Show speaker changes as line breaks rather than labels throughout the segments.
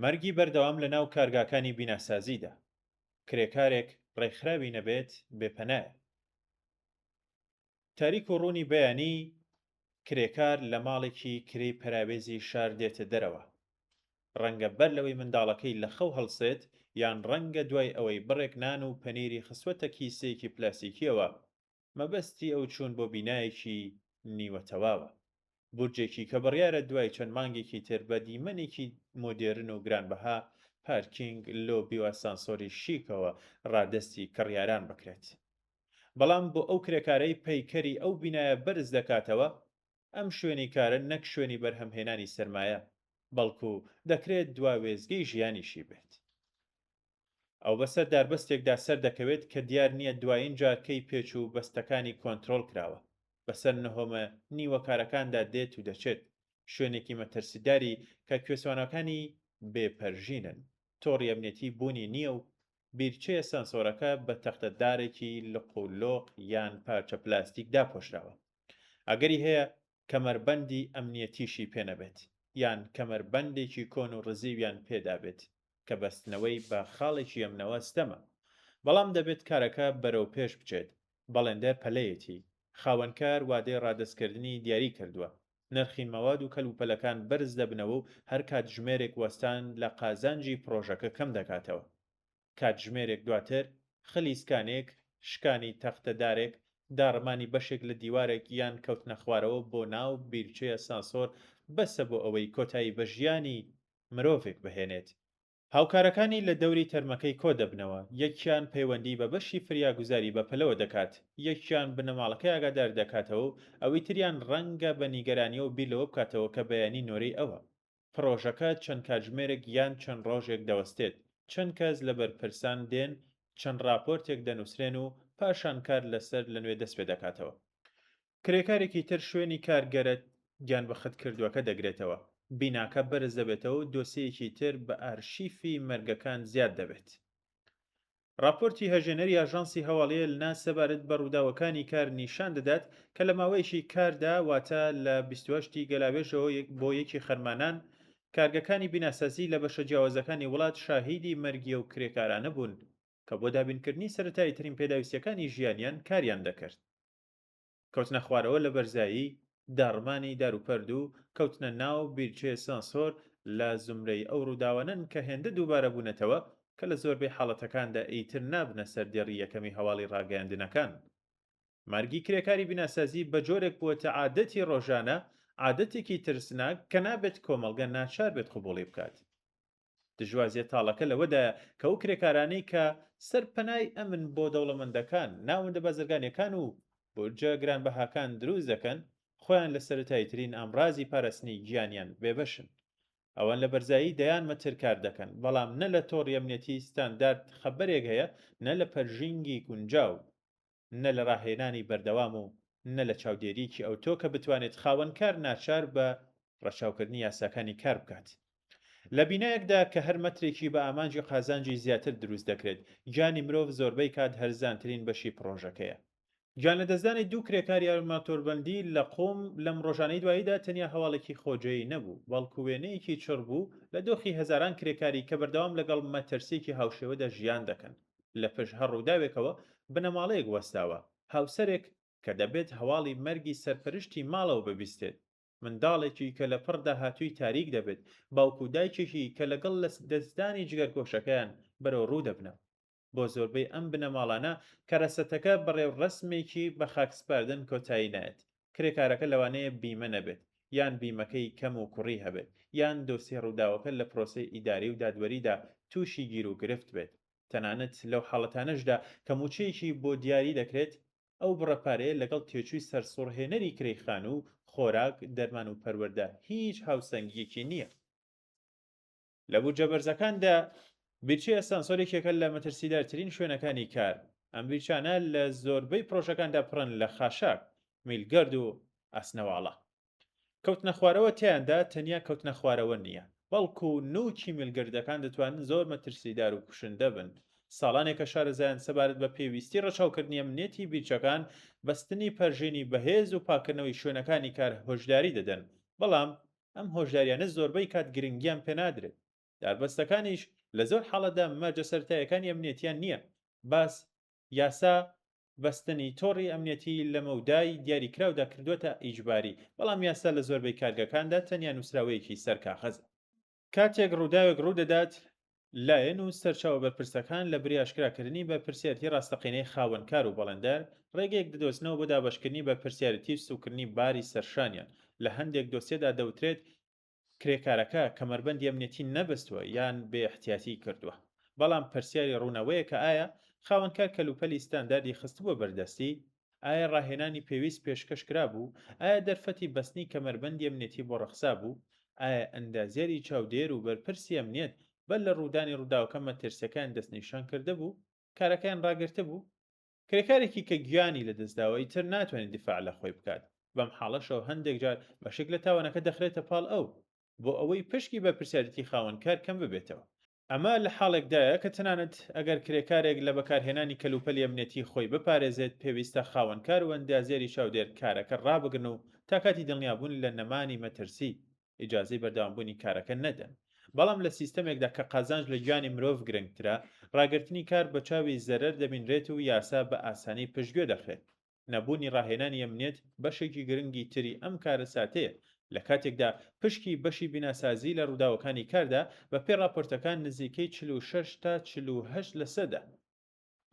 مەرگی بەردەوام لە ناو کارگاکانی بیناسازیدا کرێکارێک ڕێکخراوی نەبێت بێپەنایە. تاریک و ڕوونی بەیانی کرێکار لە ماڵێکی کرێی پەراوێزی شار دێتە دەرەوە. ڕەنگە بەر لەوەی منداڵەکەی لە خەو هەڵسێت یان ڕەنگە دوای ئەوەی بڕێک نان و پەنیری خستوەتە کیسەیەکی پلاستیکیەوە. مەبەستی ئەو چوون بۆ بینایەکی نیوە تەواوە. بورجێکی کە بڕیارە دوای چەند مانگێکی تر بە دیمەنێکی مۆدێرن و گرانبەها پارکینگ لۆبی و ئاسانسۆری شیکەوە ڕادەستی کڕیاران بکرێت. بەڵام بۆ ئەو کرێکارەی پەیکەری ئەو بینایە بەرز دەکاتەوە، ئەم شوێنی کارە نەک شوێنی بەرهەمهێنانی سەرمایە، بەڵکو دەکرێت دواوێزگەی ژیانیشی بێت. ئەو بەسەر داربەستێکدا سەر دەکەوێت کە دیار نییە دوایین جارکەی پێچ و بەستەکانی کۆنتڕۆڵ کراوە. بەسەر نهۆمە نیوەکارەکاندا دێت و دەچێت، شوێنێکی مەترسیداری کە کوێسوانەکانی بێپەرژینن، تۆڕی ئەمنیەتی بوونی نییە و بیرچەیە سەنسۆرەکە بە تەختەدارێکی لقولۆق یان پارچە پلاستیک داپۆشراوە. ئەگەری هەیە کەمەربەندی ئەمنیەتیشی پێنەبێت یان کەمەربەندێکی کۆن و ڕزیویان پێدابێت کە بەستنەوەی بە خاڵێکی ئەمنەوە ستەمە. بەڵام دەبێت کارەکە بەرەو پێش بچێت. بەڵێندە پەلەیەتی خاوەنکار وادەی ڕادەستکردنی دیاری کردووە. نرخی مەواد و کەلوپەلەکان بەرز دەبنەوە و هەر کاتژمێرێک وەستان لە قازانجی پرۆژەکە کەم دەکاتەوە. کاتژمێرێک دواتر خلیسکانێک شکانی تەختەدارێک داڕمانی بەشێک لە دیوارێک یان کەوتنە خوارەوە بۆ ناو بیرچەیە سانسۆر بەسە بۆ ئەوەی کۆتایی بە ژیانی مرۆڤێک بهێنێت. هاوکارەکانی لە دەوری تەرمەکەی کۆ دەبنەوە، یەکیان پەیوەندی بە بەشی فریاگوزاری بەپەلەوە دەکات، یەکیان بنەماڵەکەی ئاگادار دەکاتەوە و ئەوەی تریان ڕەنگە بە نیگەرانیەوە بیرلەوە بکاتەوە کە بەیانی نۆرەی ئەوە. پرۆژەکە چەند کاتژمێرێک یان چەند ڕۆژێک دەوەستێت، چەند کەس لە بەرپرسان دێن، چەند راپۆرتێک دەنووسرێن و پاشان کار لەسەر لەنوێ دەست پێ دەکاتەوە. کرێکارێکی تر شوێنی کارگەرە گیان بەخت کردووەکە دەگرێتەوە. بیناکە بەرز دەبێتەوە و دۆسیەکی تر بە ئارشیفی مەرگەکان زیاد دەبێت. راپۆرتی هەژێنەری ئاژانسی هەواڵیە لە ناس سەبارەت بە ڕووداوەکانی کار نیشان دەدات کە لە ماوەیەکی کاردا واتە لە 28 گەلاوێژەوە بۆ یەکی خەرمانان کارگەکانی بیناسازی لە بەشە جیاوازەکانی وڵات شاهیدی مەرگیە و کرێکارانە بوون کە بۆ دابینکردنی سەرەتایی ترین پێداویستیەکانی ژیانیان کاریان دەکرد. کەوتنە خوارەوە لە بەرزایی، داڕمانی داروپەرد و کەوتنە ناو بیرچەیە سانسۆر لە زمرەی ئەو ڕووداوانن کە هێندە دووبارە بوونەتەوە کە لە زۆربەی حاڵەتەکاندا ئیتر نابنە سەر دێڕی یەکەمی هەواڵی ڕاگەیاندنەکان. مەرگی کرێکاری بیناسازی بە جۆرێک بووەتە عادەتی ڕۆژانە، عادەتێکی ترسناک کە نابێت کۆمەڵگە ناچار بێت قبوڵی بکات. دژوازیە تاڵەکە لەوەدایە کە ئەو کرێکارانەی کە سەرپەنای ئەمن بۆ دەوڵەمەندەکان، ناوەندە بازرگانیەکان و بورجە گرانبەهاکان دروست دەکەن، خۆیان لە سەرەتایی ترین ئامڕازی پاراستنی گیانیان بێبەشن. ئەوان لە بەرزایی دەیان مەتر کار دەکەن، بەڵام نە لە تۆڕی ئەمنیەتی ستاندارد خەبەرێک هەیە، نە لە پەرژینگی گونجاو، نە لە ڕاهێنانی بەردەوام و نە لە چاودێریکی ئەوتۆ کە بتوانێت خاوەنکار ناچار بە ڕەچاوکردنی یاساکانی کار بکات. لە بینایەکدا کە هەر مەترێکی بە ئامانجی قازانجی زیاتر دروست دەکرێت، گیانی مرۆڤ زۆربەی کات هەرزانترین بەشی پرۆژەکەیە. گیان لە دەستدانی دوو کرێکاری ئارماتۆربەندی لە قۆم لەم ڕۆژانەی دواییدا تەنیا هەواڵێکی خۆجێی نەبوو، بەڵکو وێنەیەکی چڕ بوو لە دۆخی هەزاران کرێکاری کە بەردەوام لەگەڵ مەترسێکی هاوشێوەدا ژیان دەکەن. لە پشت هەر ڕووداوێکەوە بنەماڵەیەک وەستاوە، هاوسەرێک کە دەبێت هەواڵی مەرگی سەرپەرشتی ماڵەوە ببیستێت، منداڵێکی کە لە پڕ داهاتووی تاریک دەبێت، باوکو دایکێکی کە لەگەڵ لە دەستدانی جگەرگۆشەکەیان بەرەو ڕوو دەبنەوە. بۆ زۆربەی ئەم بنەماڵانە کەرەسەتەکە بەڕێو ڕەسمێکی بە خاکسپاردن کۆتایی نایەت. کرێکارەکە لەوانەیە بیمە نەبێت، یان بیمەکەی کەم و کوڕی هەبێت، یان دۆسیە ڕووداوەکە لە پرۆسەی ئیداری و دادوەریدا تووشی گیر و گرفت بێت. تەنانەت لەو حاڵەتانەشدا کە موچەیەکی بۆ دیاری دەکرێت، ئەو بڕەپارەیە لەگەڵ تێچووی سەرسوڕهێنەری کرێیخان و خۆراک، دەرمان و پەروەردە هیچ هاوسەنگیەکی نییە. لە بورجە بەرزەکاندا بیرچەیە سانسۆرێکێکە لە مەترسیدارترین شوێنەکانی کار. ئەم بیرچانە لە زۆربەی پرۆژەکاندا پڕن لە خاشاک، میلگەرد و ئاسنەواڵە. کەوتنە خوارەوە تیاندا تەنیا کەوتنە خوارەوە نییە، بەڵکو نوکی میلگەردەکان دەتوانن زۆر مەترسیدار و کوشندە بن. ساڵانێکە شارەزایان سەبارەت بە پێویستی ڕەچاوکردنی ئەمنیەتی بیرچەکان، بەستنی پەرژینی بەهێز و پاکردنەوەی شوێنەکانی کار هۆشداری دەدەن، بەڵام ئەم هۆشداریانە زۆربەی کات گرنگیان پێنادرێت. داربەستەکانیش لە زۆر حاڵەدا مەرجە سەرەتاییەکانی ئەمنیەتیان نییە. باس یاسا بەستنی تۆڕی ئەمنیەتی لە مەودای دیاریکراودا کردووەتە ئیجباری، بەڵام یاسا لە زۆربەی کارگەکاندا تەنیا نووسراوەیەکی سەر کاغەز. کاتێک ڕووداوێک ڕوودەدات، لایەن و سەرچاوە بەرپرسەکان لە بری ئاشکراکردنی بە پرسیارەتی ڕاستەقینەی خاوەنکار و بەڵێندار ڕێگەیەک دەدۆزنەوە بۆ دابەشکردنی بە پرسیارەتی سوکردنی باری سەرشانیان. لە هەندێک دۆسیەدا دەوترێت کرێکارەکە کەمەربەندی ئەمنیەتی نەبەستووە یان بێاحتیاتی کردووە، بەڵام پرسیاری ڕوونەوەیە کە ئایا خاوەنکار کەلوپەلی ستانداردی خستبووە بەردەستی، ئایا ڕاهێنانی پێویست پێشکەشکرا بوو، ئایا دەرفەتی بەستنی کەمەربەندی ئەمنیەتی بۆ ڕەخسا بوو، ئایا ئەندازیاری چاودێر و بەرپرسی ئەمنیەت بەر لە ڕوودانی ڕووداوەکە مەترسیەکان دەستنیشان کرده بوو، کارەکەیان ڕاگرتە بوو. کرێکارێکی کە گویانی لەدەستداوە ئیتر ناتوانێت دیفاع لە خۆی بکات. بەم حاڵەشەوە هەندێک جار بەشێک لە تاوانەکە دەخرێتە پاڵ ئەو بۆ ئەوەی پشکی بە پرسیارەتی خاوەنکار کەم ببێتەوە. ئەمە لە حاڵێکدایە کە تەنانەت ئەگەر کرێکارێک لە بەکارهێنانی کەلوپەلی ئەمنیەتی خۆی بپارێزێت، پێویستە خاوەنکار و ئەندازیاری چاودێر کارەکە ڕابگرن و تا کاتی دڵنیابوون لە نەمانی مەترسی ئیجازەی بەردەوامبوونی کارەکە نەدەن. بەڵام لە سیستەمێکدا کە قازانج لە گوانی مرۆڤ گرنگترە، ڕاگررتنی کار بە چاوی زەرەر دەبینرێت و یاسا بە ئاسانی پشتگوێ دەخرێت. نەبوونی ڕاهێنانی ئەمنیەت بەشێکی گرنگی تری ئەم کارە ساتەیە. لە کاتێکدا پشکی بەشی بیناسازی لە ڕووداوەکانی کاردا بە پێی راپۆرتەکان نزیکەی 46 تا 48 لە سەدا.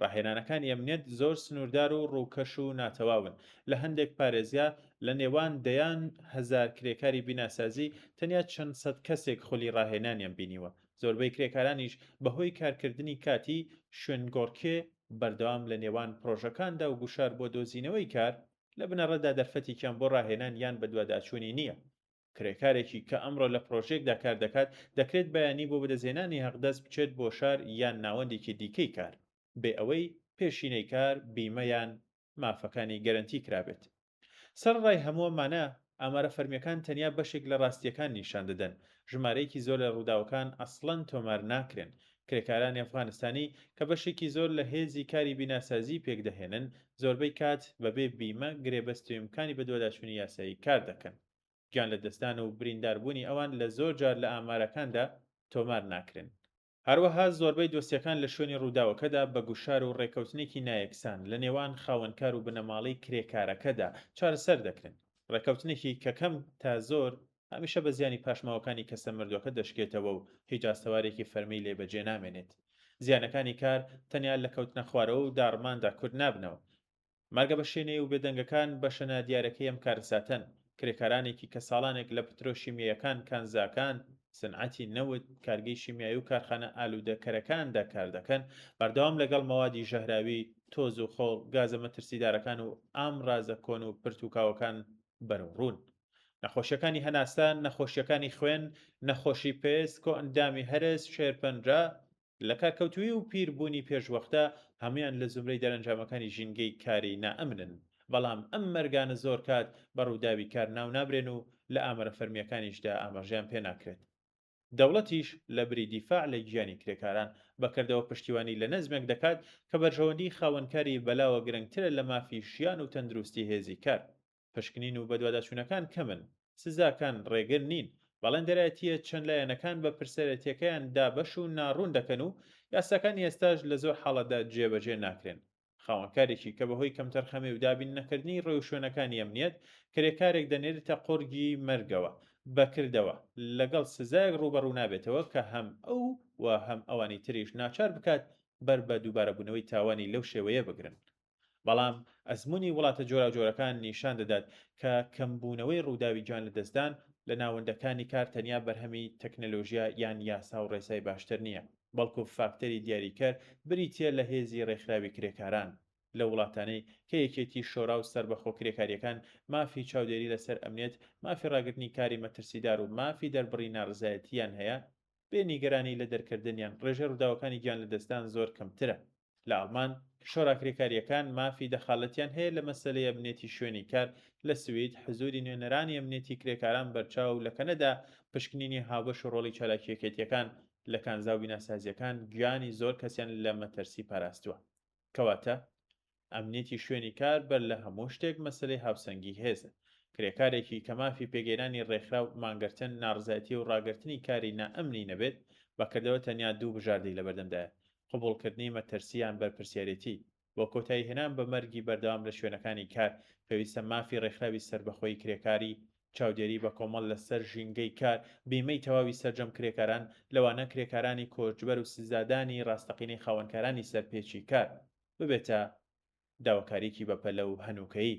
ڕاهێنانەکانی ئەمنیەت زۆر سنووردار و ڕووکەش و ناتەواون. لە هەندێک پارێزیا لە نێوان دەیان هەزار کرێکاری بیناسازی تەنیا چەند سەد کەسێک خولی ڕاهێنانیان بینیوە. زۆربەی کرێکارانیش بەهۆی کارکردنی کاتی شوێنگۆڕکێ بەردەوام لە نێوان پرۆژەکاندا و گوشار بۆ دۆزینەوەی کار لە بنەڕەتدا دەرفەتێکیان بۆ ڕاهێنان یان بە دوواداچوونی نییە. کرێکارێکی کە ئەمڕۆ لە پرۆژێکدا کار دەکات دەکرێت بەیانی بۆ بەدەزێنانی هەقدەست بچێت بۆ شار یان ناوەندێکی دیکەی کار، بێ ئەوەی پێشینەی کار بیمەیان مافەکانی گەرنتی کرابێت. سەرڕای هەمووەمانە ئامارە فەرمیەکان تەنیا بەشێک لە ڕاستیەکان نیشان دەدەن. ژمارەیەکی زۆر لە ڕووداوەکان ئەسڵەن تۆمار ناکرێن. کرێکارانی ئەفغانستانی کە بەشێکی زۆر لە هێزی کاری بیناسازی پێکدەهێنن، زۆربەی کات بەبێ بیمە گرێبەستویمکانی بە دوواداچوونی یاسایی کار دەکەن. گیان لە دەستان و برینداربوونی ئەوان لە زۆر جار لە ئامارەکاندا تۆمار ناکرێن. هەروەها زۆربەی دۆسیەکان لە شوێنی ڕووداوەکەدا بە گوشار و ڕێکەوتنێکی نایەکسان لە نێوان خاوەنکار و بنەماڵەی کرێکارەکەدا چارەسەر دەکرێن. ڕێکەوتنێکی کە کەم تا زۆر هەمیشە بە زیانی پاشماوەکانی کەسە مردووەکە دەشکێتەوە و هیچ ئاستەوارێکی فەرمی لێ بەجێ نامێنێت. زیانەکانی کار تەنیا لە کەوتنە خوارەوە و داڕماندا کورد نابنەوە. مارگە بەشێنەی و بێدەنگەکان بەشە دیارەکەی ئەم کارەساتەن. کرێکارانێکی کە ساڵانێک لە پترۆشیمیەکان، کانزاکان، سنعەتی نەوت، کارگەی شیمیایی و کارخانە ئالوودەکەرەکاندا کار دەکەن، بەردەوام لەگەڵ مەوادی ژەهراوی، تۆز و خۆڵ، گازە مەترسیدارەکان و ئامڕازە کۆن و پرتوکاوەکان بەرەوڕوون. نەخۆشیەکانی هەناسان، نەخۆشیەکانی خوێن، نەخۆشی پێست، کۆئەندامی هەرس، شێرپەنجە، لە کارکەوتووی و پیربوونی پێشوەختە هەمویان لە زمرەی دەرەنجامەکانی ژینگەی کاری نائەمنن. بەڵام ئەم مەرگانە زۆر کات بە ڕووداوی کار ناو نابرێن و لە ئامارە فەرمیەکانیشدا ئاماژەیان پێ ناکرێت. دەوڵەتیش لە بری دیفاع لە گیانی کرێکاران بەکردەوە پشتیوانی لە نەزمێک دەکات کە بەرژەوەندی خاوەنکاری بەلاوە گرنگترە لە مافی ژیان و تەندروستی هێزی کار. پشکنین و بەدواداچوونەکان کەمن، سزاکان ڕێگر نین، بەڵێندەرایەتیە چەند لایەنەکان بە پرسەرەتیەکەیان دابەش و ناڕوون دەکەن و یاساکانی ئێستاش لە زۆر حاڵەتدا جێبەجێ ناکرێن. خاوەنکارێکی کە بەهۆی کەمتەرخەمی و دابین نەکردنی ڕێوشوێنەکانی ئەمنیەت کرێکارێک دەنێرێتە قۆرگی مەرگەوە بەکردەوە، لەگەڵ سزایەک ڕوبەڕوو نابێتەوە کە هەم ئەو و هەم ئەوانی تریش ناچار بکات بەر بە دووبارەبوونەوەی تاوانی لەو شێوەیە بگرن. بەڵام ئەزمموی وڵاتە جۆراوجۆرەکان نیشان دەدات کە کەمبوونەوەی ڕووداوی گیان لە دەستدان لە ناوەندەکانی کار تەنیا بەرهەمی تەکنەلۆژیا یان یاسا و ڕێسای باشتر نییە، بەڵکو فاکتەری دیاریکەر بریتیە لە هێزی ڕێکخراوی کرێکاران. لە وڵاتانەی کە یەکێتی شۆرا و سربەخۆ کرێکاریەکان مافی چاودێری لەسەر ئەمنیەت، مافی ڕاگررتنی کاری مەترسیدار و مافی دەربڕی ناڕزایەتیان هەیە، بێ نیگەرانی لە دەرکردنیان ڕێژە ڕووداوەکانی گیان لە دەستدان زۆر کەمترە. لە ئەڵمان شۆرا کرێکاریەکان مافی دەخاڵەتیان هەیە لە مەسەلەی ئەمنیەتی شوێنی کار. لە سوید حزوری نوێنەرانی ئەمنیەتی کرێکاران بەرچاو لە کەنەدا پشکنینی هاوبەش و ڕۆڵی چالاکیەکێتیەکان لە کانزا و بیناسازیەکان گویانی زۆر کەسیان لە مەترسی پاراستووە. کەواتە ئەمنیەتی شوێنی کار بەر لە هەموو شتێک مەسەلەی هاوسەنگی هێزە. کرێکارێکی کە مافی پێگەیرانی ڕێکخراو، مانگرتن، ناڕزایەتی و ڕاگررتنی کاری نائەمنی نەبێت، بەکردەوە تەنیا دوو بژاردەی لەبەردەمدایە: قبوڵکردنی مەترسیان بەرپرسیارەتی بۆ کۆتایی هێنان بە مەرگی بەردەوام لە شوێنەکانی کار. پێویستە مافی ڕێکخراوی سەربەخۆیی کرێکاری، چاودێری بە کۆمەڵ لەسەر ژینگەی کار، بیمەی تەواوی سەرجەم کرێکاران، لەوانە کرێکارانی کۆچبەر و سزادانی ڕاستەقینەی خاوەنکارانی سەرپێچی کار ببێتە داواکاریەکی بەپەلە و هەنووکەیی.